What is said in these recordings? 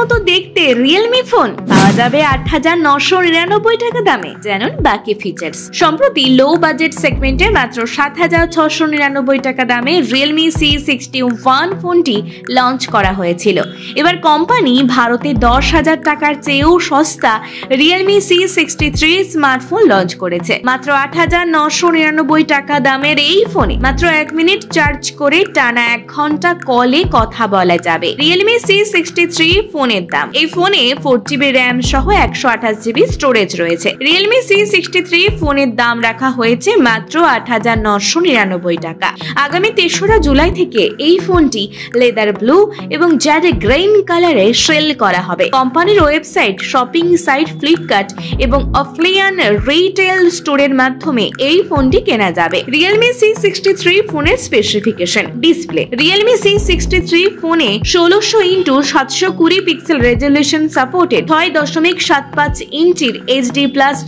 মতো দেখতে Realme phone পাওয়া যাবে ৮,৯৯৯ টাকা দামে। জানুন বাকি ফিচার্স। সম্প্রতি লো বাজেট সেগমেন্টে মাত্র ৭,৬৯৯ টাকা দামে রিয়েলমি C61 ফোনটি লঞ্চ করা হয়েছিল। এবার কোম্পানি ভারতে ১০,০০০ টাকার চেয়েও সস্তা রিয়েলমি C63 স্মার্টফোন লঞ্চ করেছে। মাত্র ৮,৯৯৯ টাকা দামের এই ফোনে মাত্র ১ মিনিট চার্জ করে টানা ১ ঘন্টা কলে কথা বলা যাবে। রিয়েলমি C63 ফোনের দাম। এই ফোনে 4GB র্যাম সহ 128GB স্টোরেজ রয়েছে। রিয়েলমি C63 ফোনের দাম রাখা হয়েছে মাত্র ৮,৯৯৯ টাকা। আগামী ৩রা জুলাই থেকে এই ফোনটি লেদার ব্লু এবং জ্যাড গ্রেইন কালারে সেল করা হবে। কোম্পানির ওয়েবসাইট, শপিং সাইট ফ্লিপকার্ট এবং অফলাইন রিটেল স্টোরের মাধ্যমে এই ফোনটি কেনা যাবে। রিয়েলমি C63 ফোনের স্পেসিফিকেশন। ডিসপ্লে। রিয়েলমি C63 ফোনে ১৬০০x৭২০ পিক্সেল রেজলিউশন সাপোর্টেড ৬.৭৫ ইঞ্চির HD+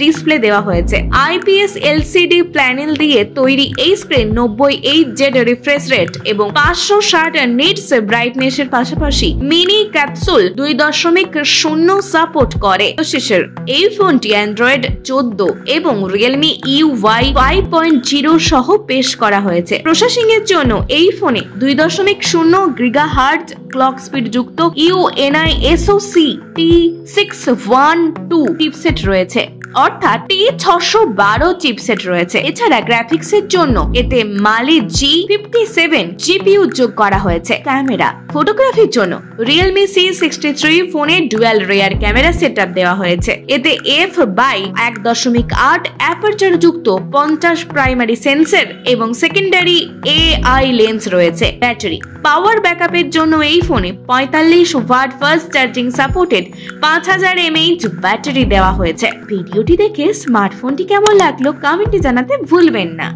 ডিসপ্লে দেওয়া হয়েছে। IPS LCD প্যানেল দিয়ে তৈরি এই স্ক্রিন ৯০Hz রিফ্রেশ রেট এবং ৫৬০ নিটস ব্রাইটনেসের পাশাপাশি মিনি ক্যাপসুল ২.০ সাপোর্ট করে। শেষের এই ফোনটি অ্যান্ড্রয়েড ১৪ এবং রিয়েলমি UI 5.0 সহ পেশ করা হয়েছে। প্রসেসিং এর জন্য এই ফোনে ২.০ GHz ক্লক স্পিড যুক্ত UNI SoC T612 চিপসেট রয়েছে, অর্থাৎ T612 চিপসেট রয়েছে। এছাড়া গ্রাফিক্স এর জন্য এতে মালি G57 GPU যোগ করা হয়েছে। ক্যামেরা। ফটোগ্রাফির জন্য রিয়েলমি C63 ফোনে ডুয়াল রিয়ার ক্যামেরা সেটআপ দেওয়া হয়েছে। এতে f/1.8 অ্যাপারচার যুক্ত 50 প্রাইমারি সেন্সর এবং সেকেন্ডারি AI লেন্স রয়েছে। ব্যাটারি। পাওয়ার ব্যাকআপের জন্য এই ফোনে ৪৫ watt fast charging supported 5000 mAh battery দেওয়া হয়েছে। ভিডিওটি দেখে স্মার্টফোনটি কেমন লাগলো কমেন্টে জানাতে ভুলবেন না।